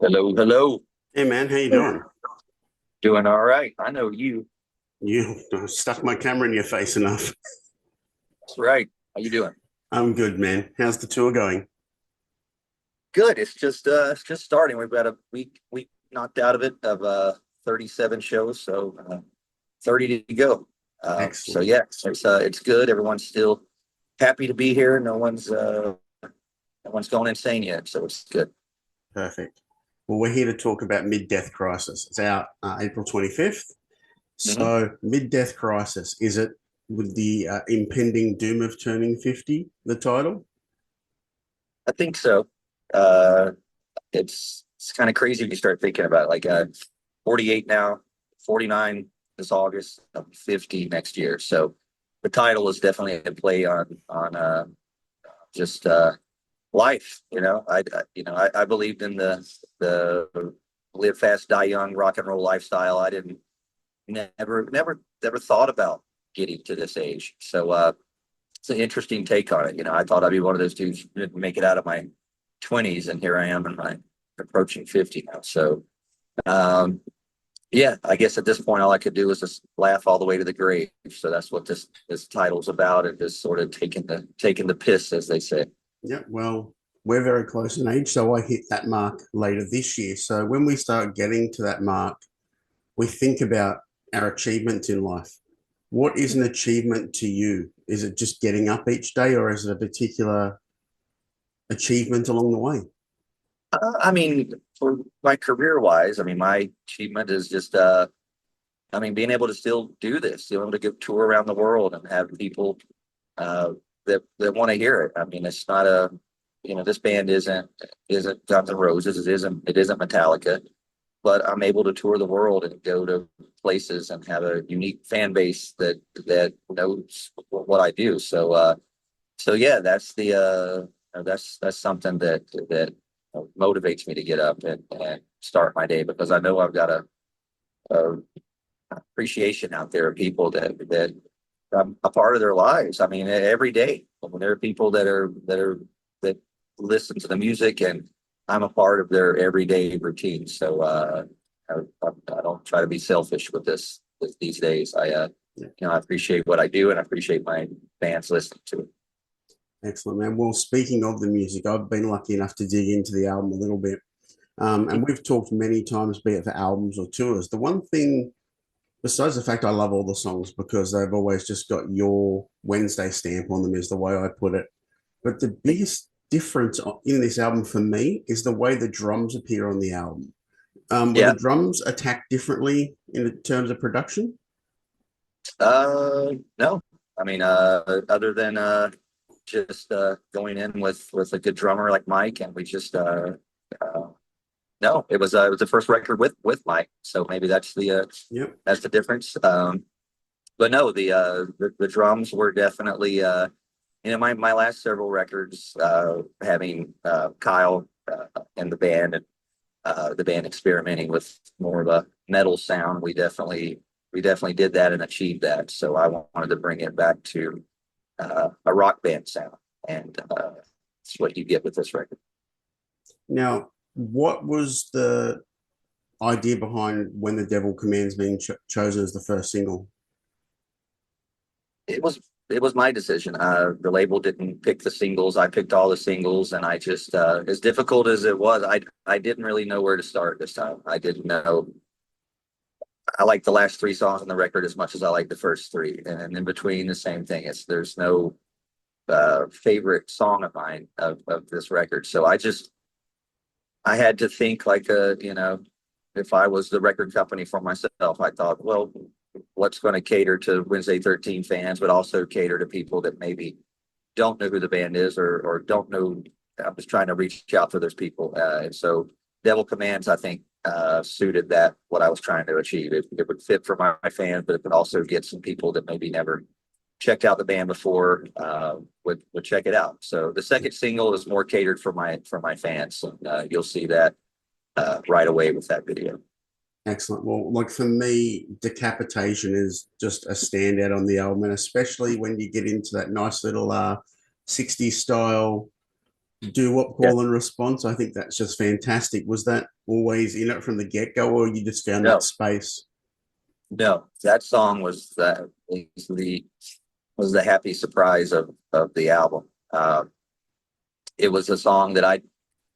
Hello, hello. Hey man, how you doing? Doing all right. I know you. You stuck my camera in your face enough. That's right. How you doing? I'm good, man. How's the tour going? Good. It's just starting. We've got a week knocked out of it of 37 shows, so 30 to go. So Excellent. yeah, it's good. Everyone's still happy to be here. No one's going insane yet, so it's good. Perfect. Well, we're here to talk about Mid-Death Crisis. It's out April 25th. Hmm. So, Mid-Death Crisis, is it with the impending doom of turning 50, the title? I think so. Uh, it's kind of crazy when you start thinking about it. 48 now, 49 this August, I'll be 50 next year. So the title is definitely a play on just life. I believed in the live fast, die young rock and roll lifestyle. I didn't never thought about getting to this age. So it's an interesting take on it. I thought I'd be one of those dudes who didn't make it out of my 20s, and here I am in my approaching 50 now. So yeah, I guess at this point all I could do is just laugh all the way to the grave. So that's what this title's about, and just sort of taking the piss, as they say. Yeah, well, we're very close in age, so I hit that mark later this year. So, when we start getting to that mark, we think about our achievements in life. What is an achievement to you? Is it just getting up each day, or is it a particular achievement along the way? I mean, for my career wise, I mean, my achievement is just, I mean, being able to still do this, being able to go tour around the world and have people uh, that want to hear it. I mean, it's not this band isn't Guns N' Roses, it isn't Metallica, but I'm able to tour the world and go to places and have a unique fan base that knows what I do. So yeah, that's something that motivates me to get up and start my day, because I know I've got a appreciation out there of people that I'm a part of their lives. I mean, every day. I mean, there are people that listen to the music, and I'm a part of their everyday routine. So I don't try to be selfish with these days. I appreciate what I do, and I appreciate my fans listening to it. Excellent, man. Well, speaking of the music, I've been lucky enough to dig into the album a little bit. And we've talked many times, be it for albums or tours. The one thing, besides the fact I love all the songs because they've always just got your Wednesday stamp on them, is the way I put it. But the biggest difference in this album for me is the way the drums appear on the album. Were the Yeah. drums attacked differently in terms of production? No. I mean, other than just going in with a good drummer like Mike, and we just uh, no, it was the first record with Mike, so maybe Yep. that's the difference. But no, the drums were definitely my last several records, having Kyle in the band experimenting with more of a metal sound. We definitely did that and achieved that. So I wanted to bring it back to a rock band sound, and it's what you get with this record. Now, what was the idea behind When the Devil Commands being chosen as the first single? It was my decision. The label didn't pick the singles. I picked all the singles, and I just, as difficult as it was, I didn't really know where to start this time. I didn't know. I like the last three songs on the record as much as I like the first three, and in between, the same thing. There's no favorite song of mine of this record. So I had to think like if I was the record company for myself, I thought, well, what's going to cater to Wednesday 13 fans, but also cater to people that maybe don't know who the band is, or don't know. I'm just trying to reach out to those people. And so Devil Commands, I think, suited that, what I was trying to achieve. It would fit for my fans, but it could also get some people that maybe never checked out the band before, would check it out. So the second single is more catered for my fans, and you'll see that right away with that video. Excellent. Well, like for me, Decapitation is just a standout on the album, and especially when you get into that nice little 60s style do up Yeah. call and response. I think that's just fantastic. Was that always in it from the get go, or you just found that No, space? no, that song was the happy surprise of the album. It was a song that I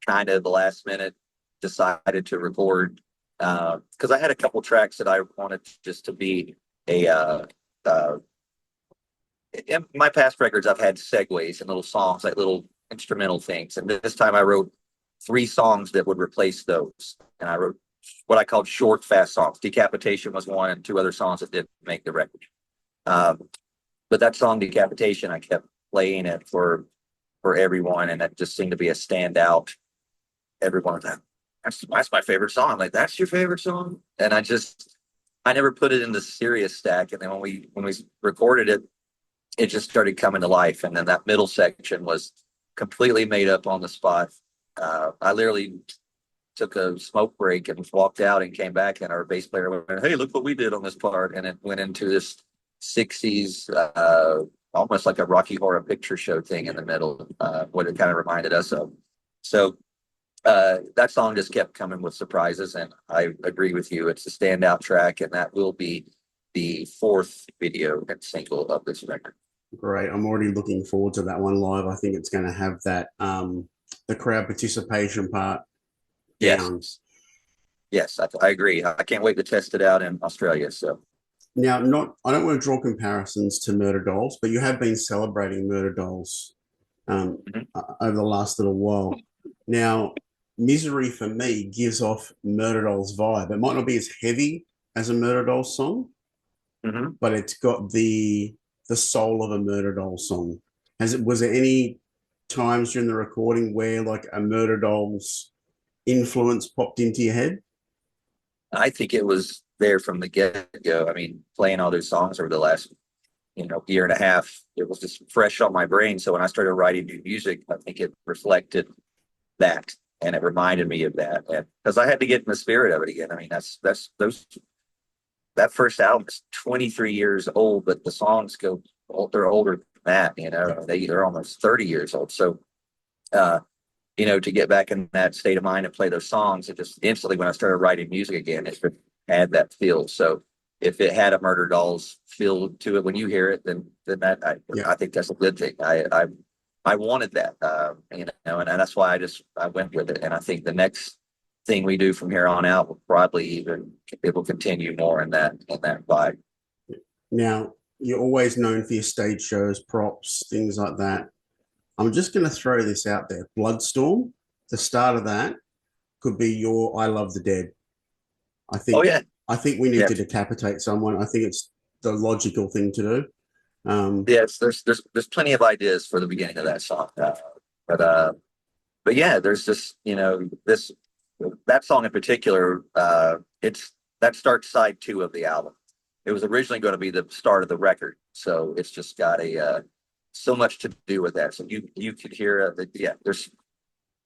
kind of the last minute decided to record because I had a couple tracks that I wanted just to be a uh, in my past records, I've had segues and little songs, like little instrumental things. And this time I wrote three songs that would replace those. And I wrote what I called short, fast songs. Decapitation was one, and two other songs that didn't make the record. Um, but that song, Decapitation, I kept playing it for everyone, and that just seemed to be a standout. Everyone was like, that's my favorite song. I'm like, that's your favorite song? And I never put it in the serious stack. And then when we recorded it, it just started coming to life. And then that middle section was completely made up on the spot. I literally took a smoke break and walked out and came back, and our bass player went, "Hey, look what we did on this part." And it went into this 60s, almost like a Rocky Horror Picture Show thing in the middle, what it kind of reminded us of. So that song just kept coming with surprises. And I agree with you. It's a standout track, and that will be the fourth video and single of this record. Great. I'm already looking forward to that one live. I think it's going to have that the crowd participation part down. Yes, I agree. I can't wait to test it out in Australia. So Now, I don't want to draw comparisons to Murder Dolls, but you have been celebrating Murder Dolls over the last little while. Now, Misery for me gives off Murder Dolls vibe. It might not be as heavy as a Murder Dolls song, but it's got the soul of a Murder Dolls song. Was there any times during the recording where like a Murder Dolls influence popped into your head? I think it was there from the get-go. I mean, playing all those songs over the last year and a half, it was just fresh on my brain. So when I started writing new music, I think it reflected that, and it reminded me of that, and because I had to get in the spirit of it again. I mean, that first album is 23 years old, but the songs they're older than that. They're almost 30 years old. So to get back in that state of mind and play those songs, it just instantly, when I started writing music again, it had that feel. So if it had a Murder Dolls feel to it when you hear it, then I think that's a good thing. I wanted that, and that's why I went with it. And I think the next thing we do from here on out will probably it will continue more in that vibe. Now, you're always known for your stage shows, props, things like that. I'm just going to throw this out there. Bloodstorm, the start of that could be your I Love the Dead. I think. Oh yeah. I think we need to decapitate someone. I think it's the logical thing to do. Yes, there's plenty of ideas for the beginning of that song, but yeah, there's just that song in particular. That starts side 2 of the album. It was originally going to be the start of the record, so it's just got so much to do with that. So you could hear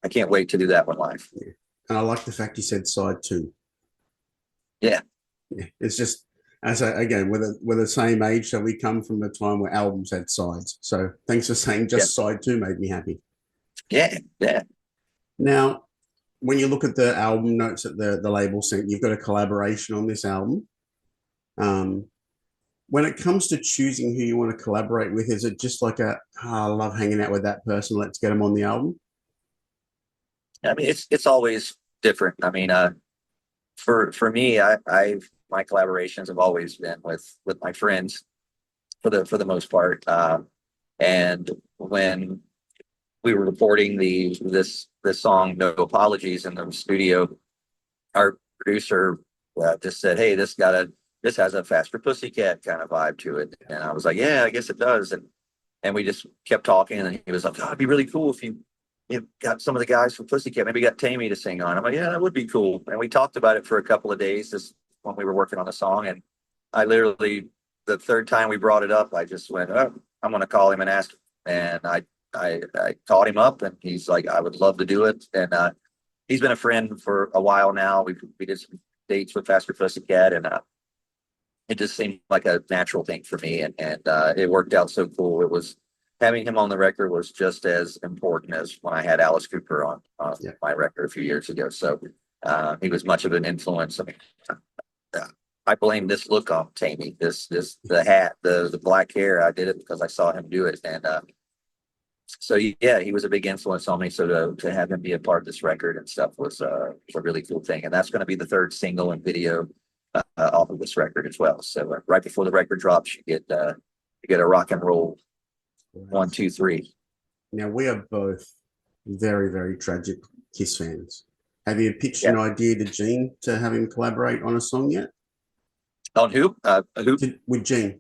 I can't wait to do that one live. Yeah. And I like the fact you said side 2. Yeah. It's just, as again, we're the same age, so we come from a time where albums had sides. So thanks for saying just side 2 made me happy. Yeah. Now, when you look at the album notes that the label sent, you've got a collaboration on this album. When it comes to choosing who you want to collaborate with, is it just like I love hanging out with that person, let's get them on the album? I mean, it's always different. I mean, for me, my collaborations have always been with my friends for the most part. And when we were recording this song "No Apologies" in the studio, our producer just said, "Hey, this has a Faster Pussycat kind of vibe to it." And I was like, "Yeah, I guess it does." And we just kept talking, and he was like, "Oh, it'd be really cool if you got some of the guys from Pussycat, maybe got Taime to sing on." I'm like, "Yeah, that would be cool." And we talked about it for a couple of days just when we were working on the song. And I literally, the third time we brought it up, I just went, "Oh, I'm going to call him and ask him." And I called him up, and he's like, "I would love to do it." And he's been a friend for a while now. We did some dates with Faster Pussycat, and it just seemed like a natural thing for me. And it worked out so cool. It was having him on the record was just as important as when I had Alice Cooper on Yeah. my record a few years ago. So he was much of an influence. I mean, I blame this look on Taime, the hat, the black hair. I did it because I saw him do it, and so yeah, he was a big influence on me. So to have him be a part of this record and stuff was a really cool thing. And that's going to be the third single and video off of this record as well. So right before the record drops, you get a rock and roll 1, 2, 3. Now, we are both very, very tragic Kiss fans. Have you pitched Yeah. an idea to Gene to have him collaborate on a song yet? On who? Who? With Gene?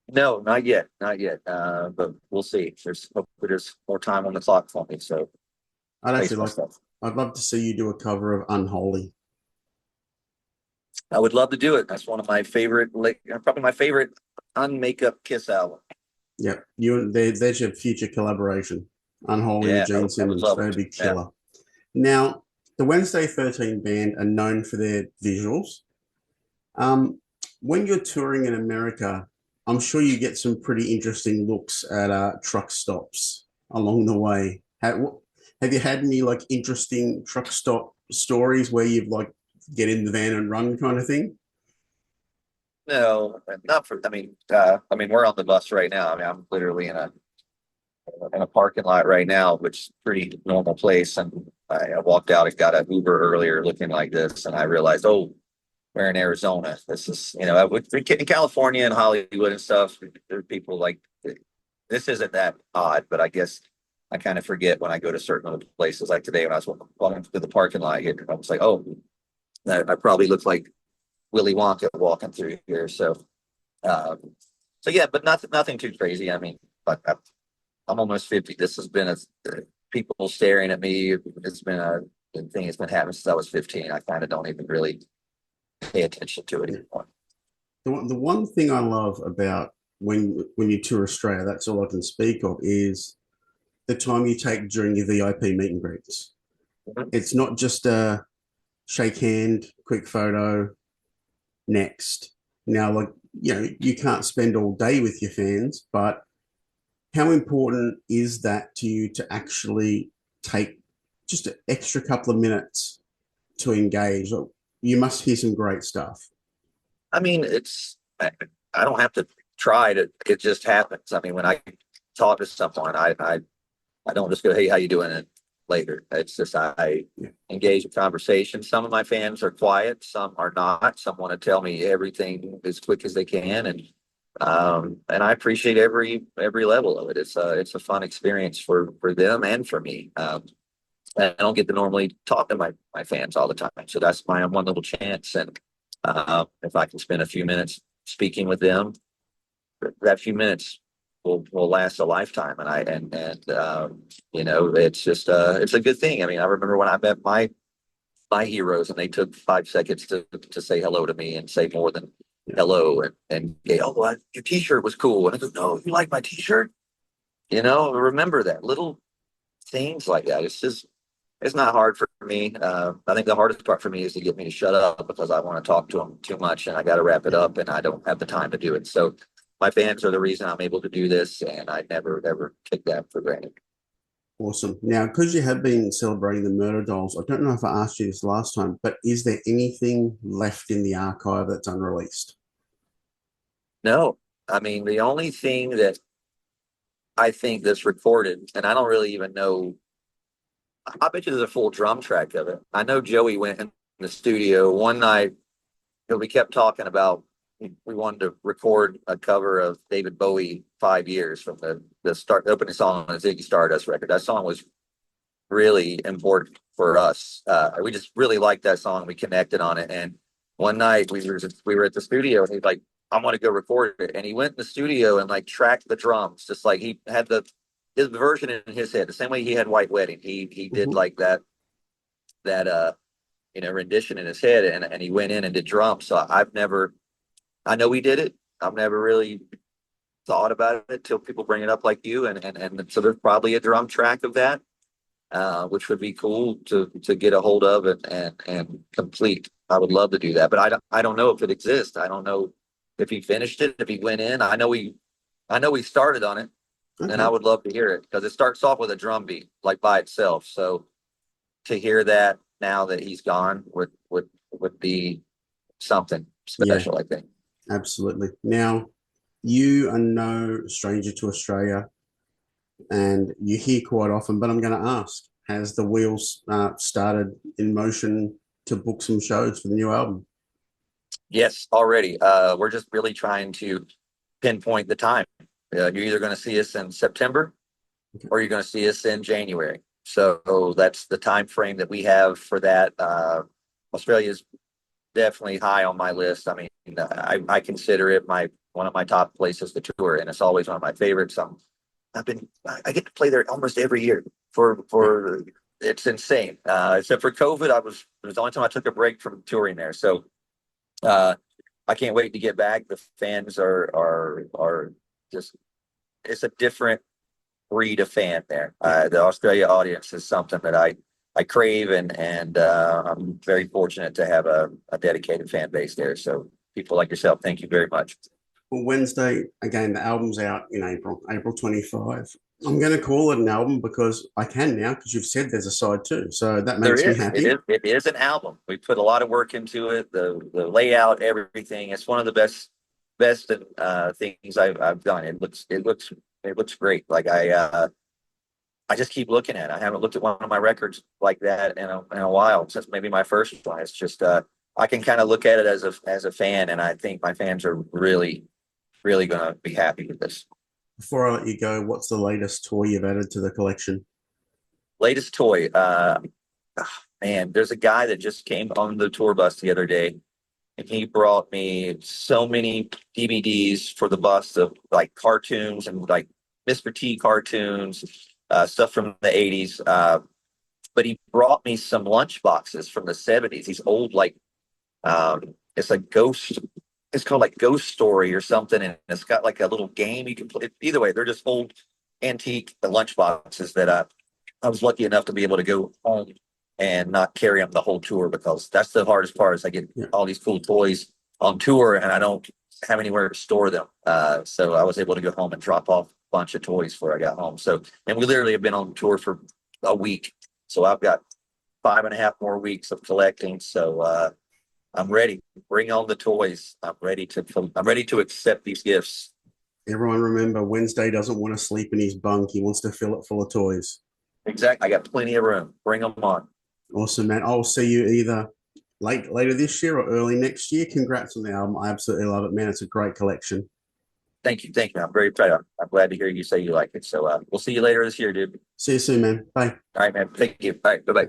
No, not yet, not yet. But we'll see. There's more time on the clock for me. So I'd love to see you do a cover of Unholy. I would love to do it. That's one of my favorite, probably my favorite unmakeup Kiss album. Yep. There's your future collaboration. Unholy with Gene Simmons. That'd be killer. Yeah. Now, the Wednesday 13 band are known for their visuals. When you're touring in America, I'm sure you get some pretty interesting looks at truck stops along the way. Have you had any like interesting truck stop stories where you've like get in the van and run kind of thing? No, not for. I mean, we're on the bus right now. I mean, I'm literally in a parking lot right now, which is a pretty normal place. And I walked out and got an Uber earlier, looking like this, and I realized, oh, we're in Arizona. This is, in California and Hollywood and stuff. There are people like this. Isn't that odd? But I guess I kind of forget when I go to certain other places. Like today, when I was walking through the parking lot here, I was like, oh, I probably look like Willy Wonka walking through here. So yeah, but nothing too crazy. I mean, but I'm almost 50. This has been people staring at me. It's been a thing that's been happening since I was 15. I kind of don't even really pay attention to it anymore. The one thing I love about when you tour Australia, that's all I can speak of, is the time you take during your VIP meet and greets. Mm-hmm. It's not just a shake hand, quick photo, next. Now, like, you can't spend all day with your fans, but how important is that to you to actually take just an extra couple of minutes to engage? You must hear some great stuff. I mean, I don't have to try it just happens. I mean, when I talk to someone, I don't just go, hey, how you doing? And later, it's just I engage in conversation. Some of my fans are quiet, some are not. Some want to tell me everything as quick as they can, and I appreciate every level of it. It's a fun experience for them and for me. I don't get to normally talk to my fans all the time, so that's my one little chance. And if I can spend a few minutes speaking with them, that few minutes will last a lifetime. And it's just it's a good thing. I mean, I remember when I met my heroes, and they took 5 seconds to say hello to me and say more than hello, and well, your T-shirt was cool. And I go, no, you like my T-shirt? Remember that little things like that. It's not hard for me. I think the hardest part for me is to get me to shut up, because I want to talk to them too much, and I got to wrap it up, and I don't have the time to do it. So my fans are the reason I'm able to do this, and I never, ever take that for granted. Awesome. Now, because you have been celebrating the Murder Dolls, I don't know if I asked you this last time, but is there anything left in the archive that's unreleased? No. I mean, the only thing that I think that's recorded, and I don't really even know, I bet you there's a full drum track of it. I know Joey went in the studio one night, because we kept talking about, we wanted to record a cover of David Bowie, 5 years, from the opening song on the Ziggy Stardust record. That song was really important for us. We just really liked that song. We connected on it. And one night we were at the studio, and he's like, I want to go record it. And he went in the studio and like tracked the drums, just like he had his version in his head, the same way he had White Wedding. He did like that rendition in his head, and he went in and did drums. So I know he did it. I've never really thought about it till people bring it up like you, and so there's probably a drum track of that, which would be cool to get a hold of and complete. I would love to do that, but I don't know if it exists. I don't know if he finished it, if he went in. I know I know he started on it, and I Okay. would love to hear it because it starts off with a drum beat, like by itself. So to hear that now that he's gone would be something Yeah, special, I think. absolutely. Now, you are no stranger to Australia and you're here quite often, but I'm going to ask, has the wheels started in motion to book some shows for the new album? Yes, already. We're just really trying to pinpoint the time. You're either going to see us in September Okay. or you're going to see us in January. So that's the time frame that we have for that. Australia is definitely high on my list. I mean, I consider it one of my top places to tour, and it's always one of my favorites. I get to play there almost every year for it's insane. Except for COVID, it was the only time I took a break from touring there. So uh, I can't wait to get back. The fans are just it's a different breed of fan there. Yeah. The Australia audience is something that I crave, and I'm very fortunate to have a dedicated fan base there. So people like yourself, thank you very much. Well, Wednesday, again, the album's out in April 25. I'm going to call it an album because I can now, because you've said there's a side two. So that There makes me is. happy. It is an album. We put a lot of work into it. The layout, everything. It's one of the best things I've done. It looks great. Like I just keep looking at it. I haven't looked at one of my records like that in a while, since maybe my first one. It's just I can kind of look at it as a fan, and I think my fans are really gonna be happy with this. Before I let you go, what's the latest toy you've added to the collection? Latest toy. Man, there's a guy that just came on the tour bus the other day, and he brought me so many DVDs for the bus of like cartoons and like Mr. T cartoons, stuff from the 80s. But he brought me some lunch boxes from the 70s. These old it's like ghost. It's called like Ghost Story or something, and it's got like a little game you can play. Either way, they're just old antique lunch boxes that I was lucky enough to be able to go home and not carry them the whole tour, because that's the hardest part is I get Yeah. all these cool toys on tour and I don't have anywhere to store them. So I was able to go home and drop off a bunch of toys before I got home. So, and we literally have been on tour for a week. So I've got 5.5 more weeks of collecting. So I'm ready. Bring on the toys. I'm ready to accept these gifts. Everyone remember, Wednesday doesn't want to sleep in his bunk. He wants to fill it full of toys. Exactly. I got plenty of room. Bring them on. Awesome, man. I'll see you either later this year or early next year. Congrats on the album. I absolutely love it, man. It's a great collection. Thank you. Thank you. I'm very proud. I'm glad to hear you say you like it. So we'll see you later this year, dude. See you soon, man. Bye. All right, man. Thank you. All right. Bye-bye.